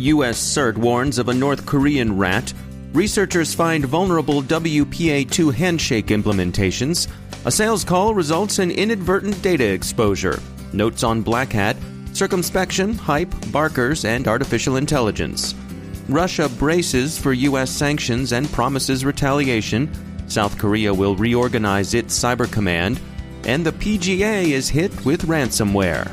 US-CERT warns of a North Korean rat. Researchers find vulnerable WPA2 handshake implementations. A sales call results in inadvertent data exposure. Notes on Black Hat, circumspection, hype, barkers, and artificial intelligence. Russia braces for U.S. sanctions and promises retaliation. South Korea will reorganize its cyber command. And the PGA is hit with ransomware.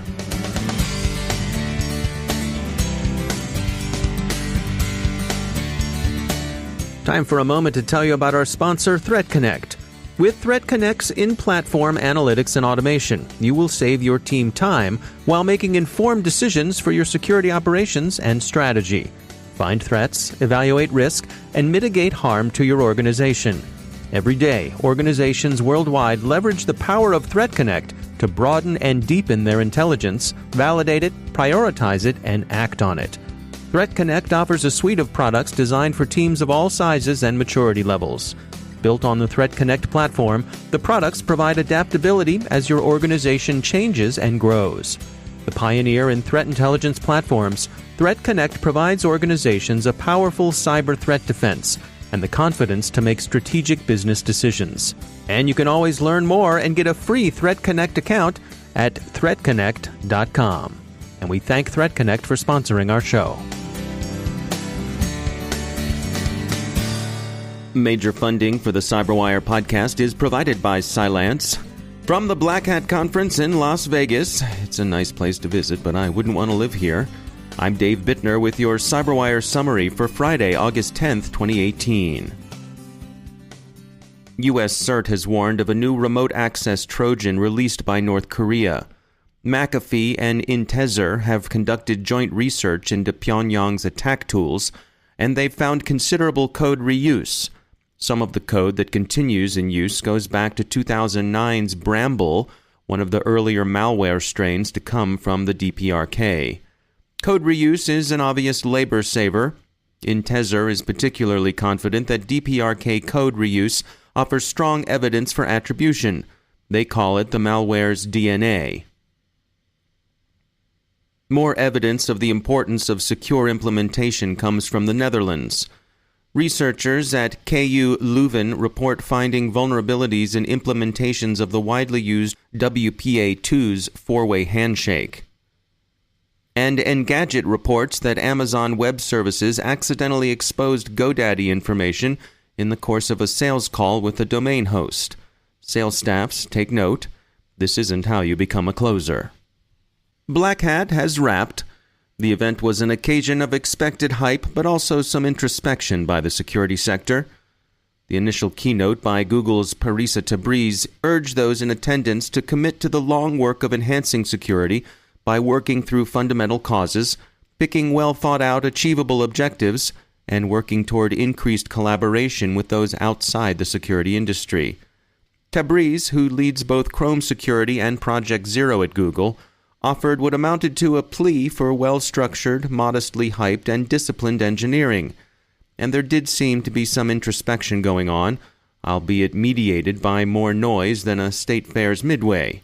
Time for a moment to tell you about our sponsor, ThreatConnect. With ThreatConnect's in-platform analytics and automation, you will save your team time while making informed decisions for your security operations and strategy. Find threats, evaluate risk, and mitigate harm to your organization. Every day, organizations worldwide leverage the power of ThreatConnect to broaden and deepen their intelligence, validate it, prioritize it, and act on it. ThreatConnect offers a suite of products designed for teams of all sizes and maturity levels. Built on the ThreatConnect platform, the products provide adaptability as your organization changes and grows. The pioneer in threat intelligence platforms, ThreatConnect provides organizations a powerful cyber threat defense and the confidence to make strategic business decisions. And you can always learn more and get a free ThreatConnect account at threatconnect.com. And we thank ThreatConnect for sponsoring our show. Major funding for the CyberWire podcast is provided by Cylance. From the Black Hat Conference in Las Vegas, it's a nice place to visit, but I wouldn't want to live here. I'm Dave Bittner with your CyberWire summary for Friday, August 10th, 2018. US-CERT has warned of a new remote access Trojan released by North Korea. McAfee and Intezer have conducted joint research into Pyongyang's attack tools, and they've found considerable code reuse. Some of the code that continues in use goes back to 2009's Bramble, one of the earlier malware strains to come from the DPRK. Code reuse is an obvious labor saver. Intezer is particularly confident that DPRK code reuse offers strong evidence for attribution. They call it the malware's DNA. More evidence of the importance of secure implementation comes from the Netherlands. Researchers at KU Leuven report finding vulnerabilities in implementations of the widely used WPA2's four-way handshake. And Engadget reports that Amazon Web Services accidentally exposed GoDaddy information in the course of a sales call with the domain host. Sales staffs, take note, this isn't how you become a closer. Black Hat has wrapped. The event was an occasion of expected hype, but also some introspection by the security sector. The initial keynote by Google's Parisa Tabriz urged those in attendance to commit to the long work of enhancing security by working through fundamental causes, picking well-thought-out, achievable objectives, and working toward increased collaboration with those outside the security industry. Tabriz, who leads both Chrome Security and Project Zero at Google, offered what amounted to a plea for well-structured, modestly hyped, and disciplined engineering. And there did seem to be some introspection going on, albeit mediated by more noise than a state fair's midway.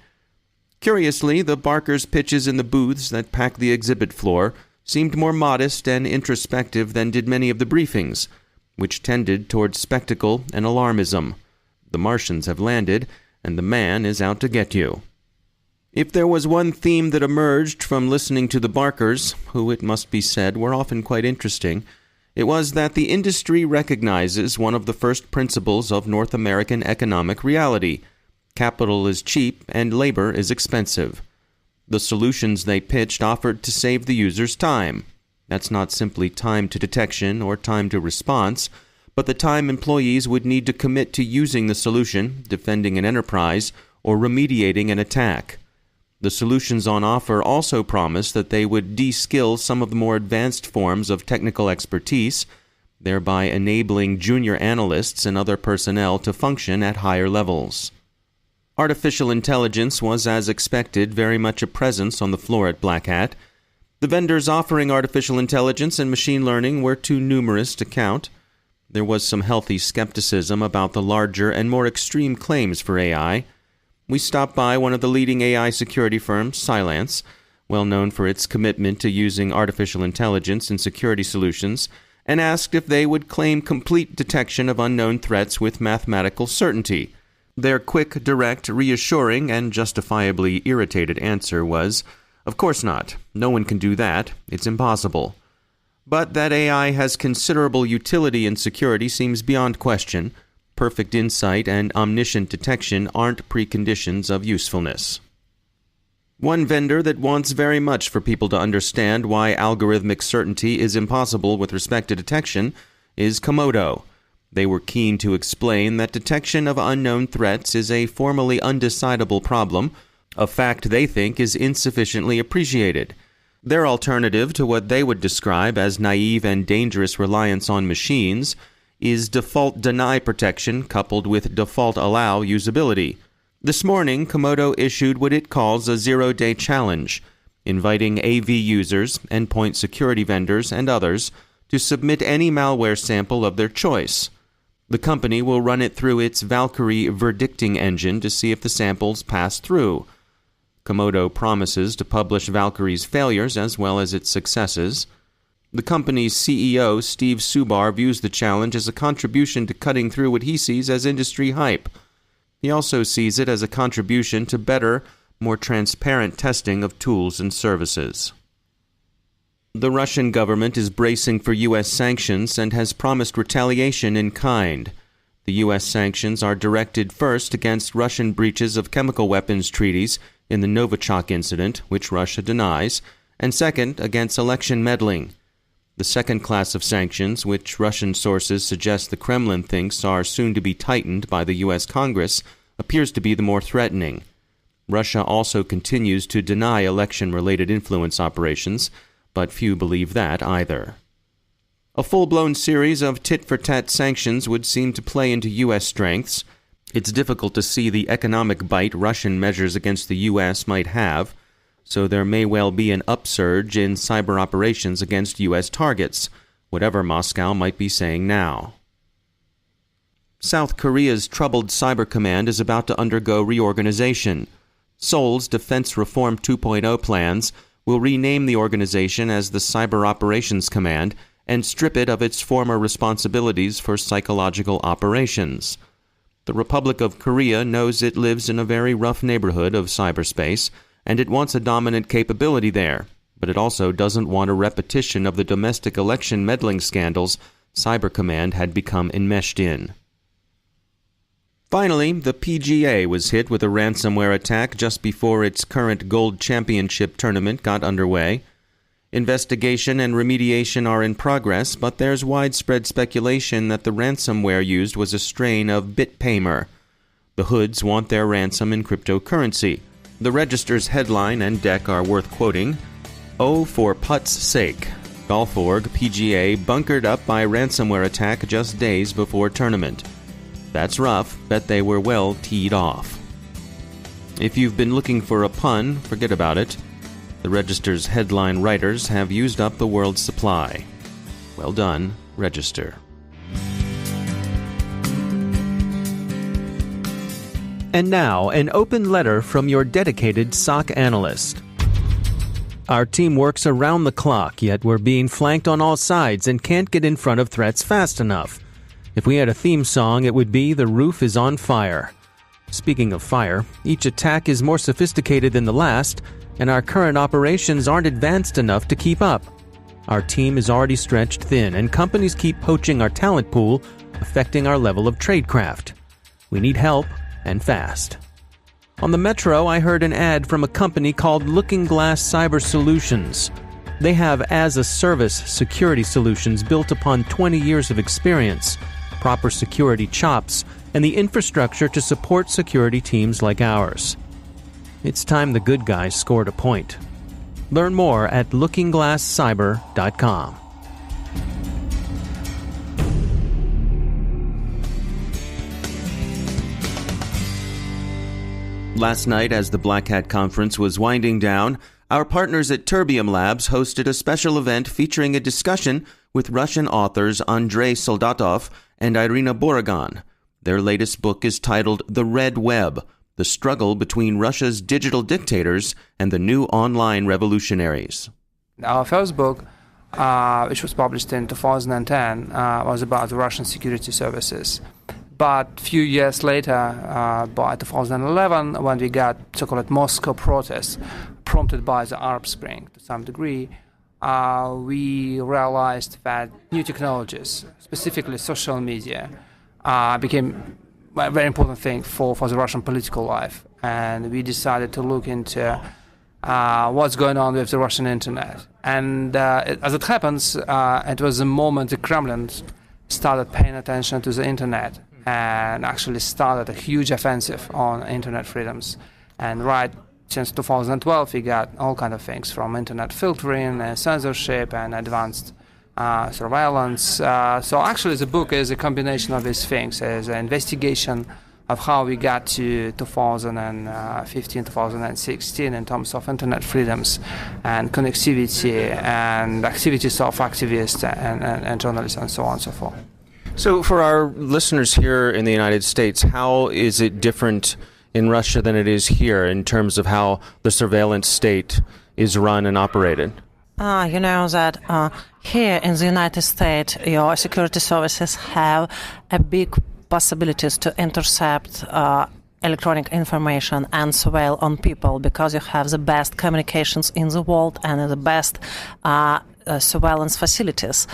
Curiously, the barkers' pitches in the booths that packed the exhibit floor seemed more modest and introspective than did many of the briefings, which tended toward spectacle and alarmism. The Martians have landed, and the man is out to get you. If there was one theme that emerged from listening to the barkers, who, it must be said, were often quite interesting, it was that the industry recognizes one of the first principles of North American economic reality. Capital is cheap and labor is expensive. The solutions they pitched offered to save the user's time. That's not simply time to detection or time to response, but the time employees would need to commit to using the solution, defending an enterprise, or remediating an attack. The solutions on offer also promised that they would de-skill some of the more advanced forms of technical expertise, thereby enabling junior analysts and other personnel to function at higher levels. Artificial intelligence was, as expected, very much a presence on the floor at Black Hat. The vendors offering artificial intelligence and machine learning were too numerous to count. There was some healthy skepticism about the larger and more extreme claims for AI. We stopped by one of the leading AI security firms, Cylance, well known for its commitment to using artificial intelligence in security solutions, and asked if they would claim complete detection of unknown threats with mathematical certainty. Their quick, direct, reassuring, and justifiably irritated answer was, "Of course not. No one can do that. It's impossible." But that AI has considerable utility in security seems beyond question. Perfect insight and omniscient detection aren't preconditions of usefulness. One vendor that wants very much for people to understand why algorithmic certainty is impossible with respect to detection is Komodo. They were keen to explain that detection of unknown threats is a formally undecidable problem, a fact they think is insufficiently appreciated. Their alternative to what they would describe as naive and dangerous reliance on machines is default deny protection coupled with default allow usability. This morning, Komodo issued what it calls a zero-day challenge, inviting AV users, endpoint security vendors, and others to submit any malware sample of their choice. The company will run it through its Valkyrie verdicting engine to see if the samples pass through. Komodo promises to publish Valkyrie's failures as well as its successes. The company's CEO, Steve Subar, views the challenge as a contribution to cutting through what he sees as industry hype. He also sees it as a contribution to better, more transparent testing of tools and services. The Russian government is bracing for U.S. sanctions and has promised retaliation in kind. The U.S. sanctions are directed first against Russian breaches of chemical weapons treaties in the Novichok incident, which Russia denies, and second, against election meddling. The second class of sanctions, which Russian sources suggest the Kremlin thinks are soon to be tightened by the U.S. Congress, appears to be the more threatening. Russia also continues to deny election-related influence operations, but few believe that either. A full-blown series of tit-for-tat sanctions would seem to play into U.S. strengths. It's difficult to see the economic bite Russian measures against the U.S. might have, so there may well be an upsurge in cyber operations against U.S. targets, whatever Moscow might be saying now. South Korea's troubled cyber command is about to undergo reorganization. Seoul's Defense Reform 2.0 plans will rename the organization as the Cyber Operations Command and strip it of its former responsibilities for psychological operations. The Republic of Korea knows it lives in a very rough neighborhood of cyberspace, and it wants a dominant capability there, but it also doesn't want a repetition of the domestic election meddling scandals Cyber Command had become enmeshed in. Finally, the PGA was hit with a ransomware attack just before its current Gold Championship tournament got underway. Investigation and remediation are in progress, but there's widespread speculation that the ransomware used was a strain of BitPaymer. The hoods want their ransom in cryptocurrency. The register's headline and deck are worth quoting. "Oh, for put's sake. Golf.org PGA bunkered up by ransomware attack just days before tournament." That's rough, bet they were well teed off. If you've been looking for a pun, forget about it. The Register's headline writers have used up the world's supply. Well done, Register. And now, an open letter from your dedicated SOC analyst. Our team works around the clock, yet we're being flanked on all sides and can't get in front of threats fast enough. If we had a theme song, it would be "The Roof is on Fire." Speaking of fire, each attack is more sophisticated than the last, and our current operations aren't advanced enough to keep up. Our team is already stretched thin, and companies keep poaching our talent pool, affecting our level of tradecraft. We need help, and fast. On the Metro, I heard an ad from a company called Looking Glass Cyber Solutions. They have as-a-service security solutions built upon 20 years of experience, proper security chops, and the infrastructure to support security teams like ours. It's time the good guys scored a point. Learn more at lookingglasscyber.com. Last night, as the Black Hat Conference was winding down, our partners at Terbium Labs hosted a special event featuring a discussion with Russian authors Andrei Soldatov and Irina Borogan. Their latest book is titled The Red Web: the struggle between Russia's digital dictators and the new online revolutionaries. Our first book, which was published in 2010, was about the Russian security services. But a few years later, by 2011, when we got so-called Moscow protests, prompted by the Arab Spring to some degree, we realized that new technologies, specifically social media, became a very important thing for the Russian political life. And we decided to look into what's going on with the Russian internet. And as it happens, it was the moment the Kremlin started paying attention to the internet and actually started a huge offensive on internet freedoms. And right since 2012, we got all kinds of things from internet filtering, censorship, and advanced surveillance. So actually the book is a combination of these things. It's an investigation of how we got to 2015, 2016 in terms of internet freedoms and connectivity and activities of activists and journalists and so on and so forth. So for our listeners here in the United States, how is it different in Russia than it is here in terms of how the surveillance state is run and operated? You know that here in the United States, your security services have a big possibilities to intercept electronic information and surveil on people because you have the best communications in the world and the best surveillance facilities.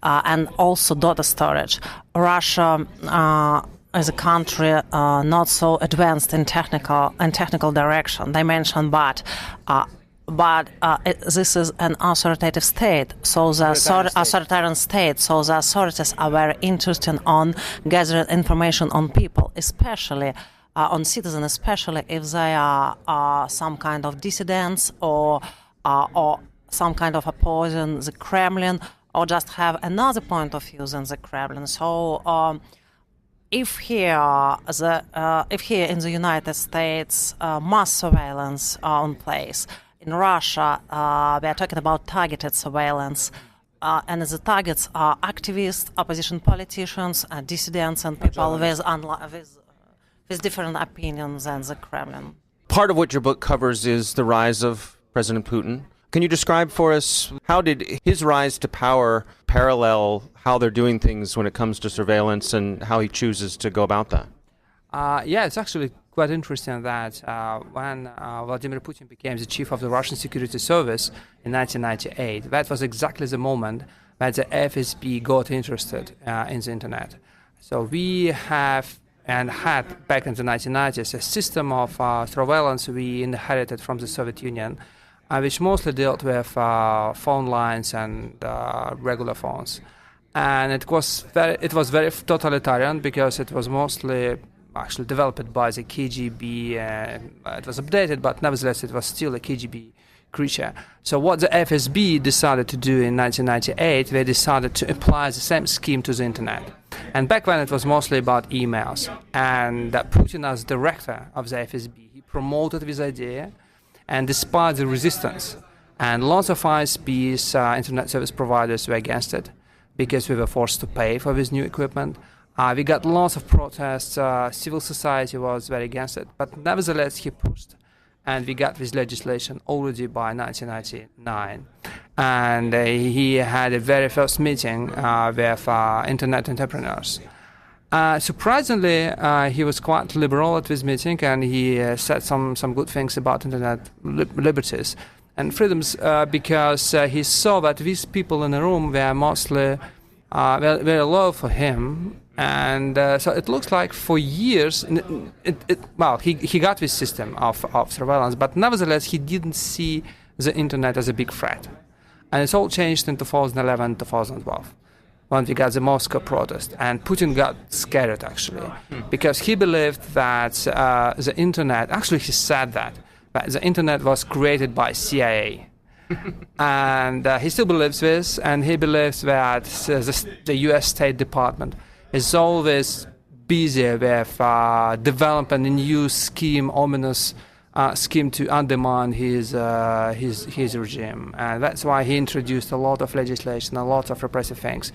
And also data storage. Russia is a country not so advanced in technical dimension, but this is an authoritative state, so the authoritarian state. So the authorities are very interested on gathering information on people, especially on citizens, especially if they are some kind of dissidents or some kind of opposing the Kremlin, or just have another point of view than the Kremlin. So, if here in the United States mass surveillance on place, in Russia we are talking about targeted surveillance, and the targets are activists, opposition politicians, dissidents, and people with different opinions than the Kremlin. Part of what your book covers is the rise of President Putin. Can you describe for us how did his rise to power parallel how they're doing things when it comes to surveillance and how he chooses to go about that? It's actually quite interesting that when Vladimir Putin became the chief of the Russian security service in 1998, that was exactly the moment that the FSB got interested in the internet. So we have and had back in the 1990s a system of surveillance we inherited from the Soviet Union, which mostly dealt with phone lines and regular phones. And it was very totalitarian because it was mostly actually developed by the KGB. It was updated, but nevertheless it was still a KGB creature. So what the FSB decided to do in 1998, they decided to apply the same scheme to the internet. And back then it was mostly about emails. And Putin, as director of the FSB, he promoted this idea. And despite the resistance, and lots of ISPs, internet service providers, were against it because we were forced to pay for this new equipment. We got lots of protests. Civil society was very against it. But nevertheless, he pushed, and we got this legislation already by 1999. And he had a very first meeting with internet entrepreneurs. Surprisingly, he was quite liberal at this meeting, and he said some good things about internet liberties and freedoms because he saw that these people in the room were mostly very low for him. And so it looks like for years, he got this system of surveillance, but nevertheless, he didn't see the internet as a big threat. And it's all changed in 2011, 2012. When we got the Moscow protest, and Putin got scared actually, because he believed that the internet, actually he said that the internet was created by CIA. And he still believes this, and he believes that the US State Department is always busy with developing a new scheme, ominous scheme to undermine his regime. And that's why he introduced a lot of legislation, a lot of repressive things.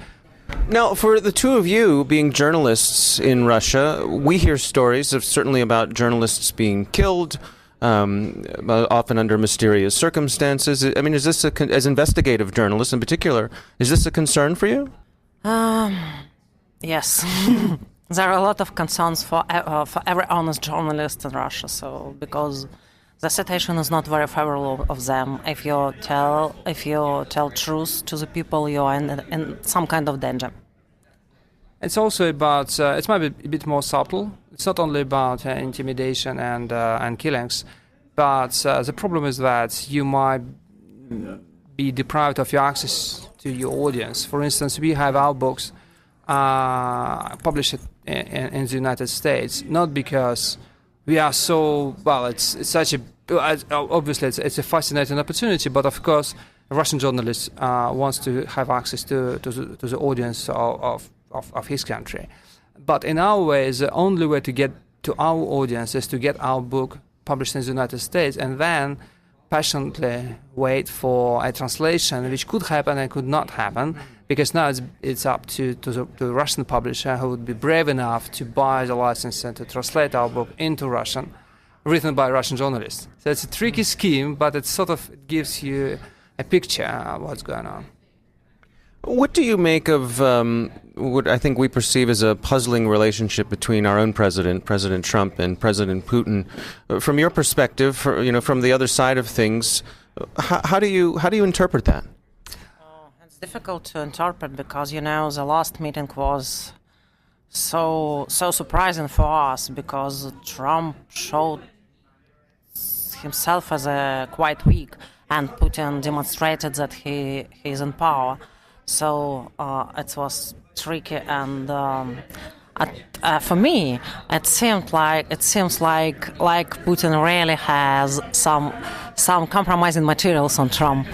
Now, for the two of you being journalists in Russia, we hear stories of certainly about journalists being killed, often under mysterious circumstances. I mean, is this, as investigative journalists in particular, is this a concern for you? Yes. There are a lot of concerns for every honest journalist in Russia. So because the situation is not very favorable of them. If you tell truth to the people, you are in some kind of danger. It's also about, it might be a bit more subtle. It's not only about intimidation and killings, but the problem is that you might be deprived of your access to your audience. For instance, we have our books published in the United States, not because we are so, well, it's such a, obviously it's a fascinating opportunity, but of course a Russian journalist wants to have access to the audience of his country. But in our way, the only way to get to our audience is to get our book published in the United States and then patiently wait for a translation, which could happen and could not happen, because now it's up to the Russian publisher who would be brave enough to buy the license and to translate our book into Russian, written by Russian journalists. So it's a tricky scheme, but it sort of gives you a picture of what's going on. What do you make of what I think we perceive as a puzzling relationship between our own president, President Trump, and President Putin? From your perspective, from the other side of things, how do you interpret that? It's difficult to interpret because the last meeting was so surprising for us because Trump showed himself as quite weak, and Putin demonstrated that he is in power. So it was tricky, and for me, it seems like Putin really has some compromising materials on Trump.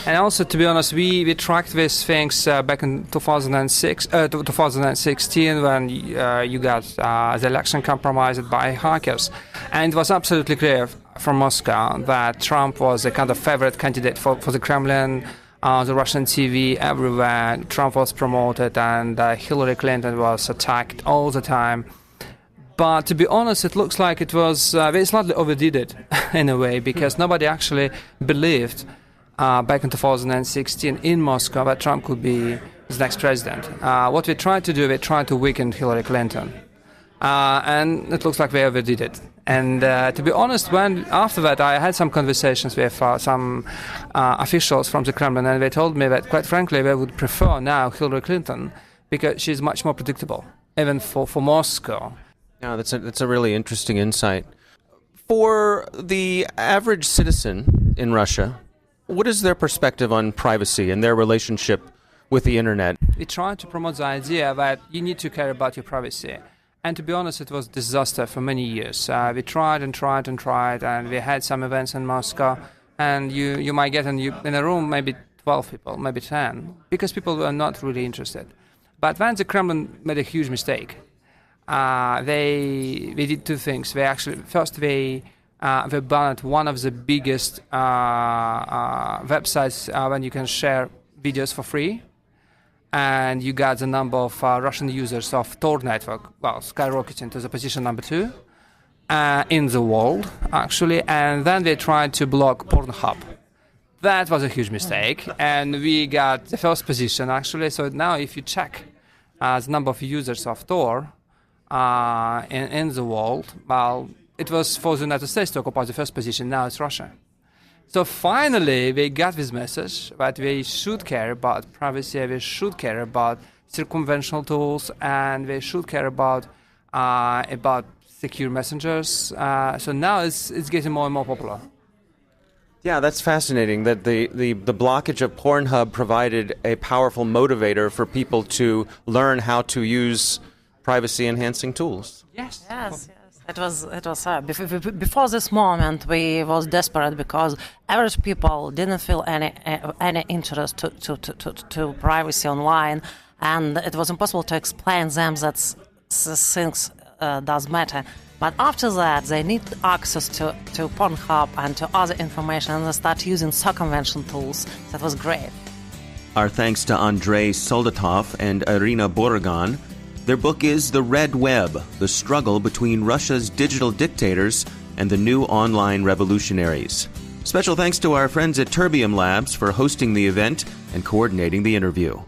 And also, to be honest, we tracked these things back in 2016 when you got the election compromised by hackers, and it was absolutely clear from Moscow that Trump was a kind of favorite candidate for the Kremlin. The Russian TV everywhere, Trump was promoted, and Hillary Clinton was attacked all the time. But to be honest, it looks like it was they slightly overdid it in a way, because nobody actually believed back in 2016 in Moscow that Trump could be the next president. What we tried to do, we tried to weaken Hillary Clinton. And it looks like they overdid it. And to be honest, after that, I had some conversations with some officials from the Kremlin, and they told me that, quite frankly, they would prefer now Hillary Clinton because she's much more predictable, even for Moscow. Yeah, that's a really interesting insight. For the average citizen in Russia, what is their perspective on privacy and their relationship with the internet? We try to promote the idea that you need to care about your privacy. And to be honest, it was a disaster for many years. We tried, and we had some events in Moscow, and you might get in a room maybe 12 people, maybe 10, because people were not really interested. But then the Kremlin made a huge mistake. They did two things. They banned one of the biggest websites when you can share videos for free. And you got the number of Russian users of Tor network, skyrocketing to the position number 2 in the world, actually. And then they tried to block Pornhub. That was a huge mistake, and we got the first position, actually. So now if you check the number of users of Tor in the world, well, it was for the United States to occupy the first position. Now it's Russia. So finally, they got this message that they should care about privacy, they should care about circumventional tools, and they should care about secure messengers. So now it's getting more and more popular. Yeah, that's fascinating that the blockage of Pornhub provided a powerful motivator for people to learn how to use privacy-enhancing tools. Yes. It was before this moment we was desperate because average people didn't feel any interest to privacy online, and it was impossible to explain them that things does matter. But after that, they need access to Pornhub and to other information, and they start using circumvention tools. That was great. Our thanks to Andrei Soldatov and Irina Borogan. Their book is The Red Web, The Struggle Between Russia's Digital Dictators and the New Online Revolutionaries. Special thanks to our friends at Terbium Labs for hosting the event and coordinating the interview.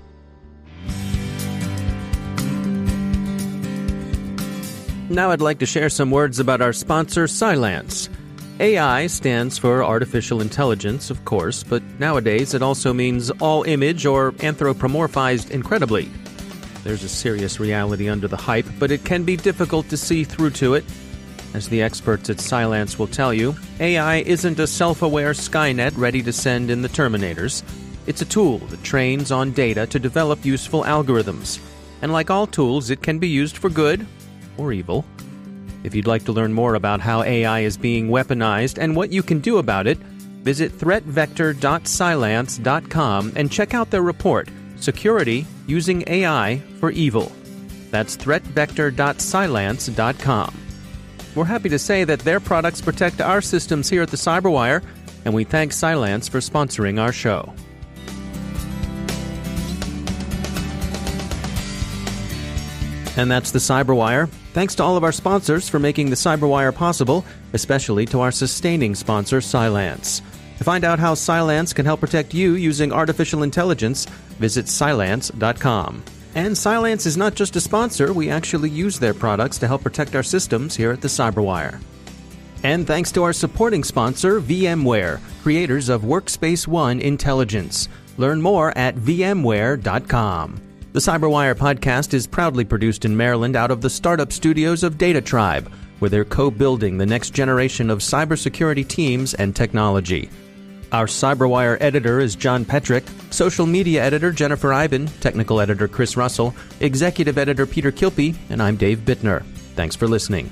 Now I'd like to share some words about our sponsor, Cylance. AI stands for artificial intelligence, of course, but nowadays it also means all image or anthropomorphized incredibly. There's a serious reality under the hype, but it can be difficult to see through to it. As the experts at Cylance will tell you, AI isn't a self-aware Skynet ready to send in the Terminators. It's a tool that trains on data to develop useful algorithms. And like all tools, it can be used for good or evil. If you'd like to learn more about how AI is being weaponized and what you can do about it, visit threatvector.cylance.com and check out their report, Security Using AI for Evil. That's threatvector.cylance.com. We're happy to say that their products protect our systems here at the Cyberwire, and we thank Cylance for sponsoring our show. And that's the Cyberwire. Thanks to all of our sponsors for making the Cyberwire possible, especially to our sustaining sponsor, Cylance. To find out how Cylance can help protect you using artificial intelligence, visit Cylance.com. And Cylance is not just a sponsor, we actually use their products to help protect our systems here at the Cyberwire. And thanks to our supporting sponsor, VMware, creators of Workspace ONE Intelligence. Learn more at vmware.com. The Cyberwire podcast is proudly produced in Maryland out of the startup studios of Data Tribe, where they're co-building the next generation of cybersecurity teams and technology. Our Cyberwire editor is John Petrick, social media editor Jennifer Iben, technical editor Chris Russell, executive editor Peter Kilpie, and I'm Dave Bittner. Thanks for listening.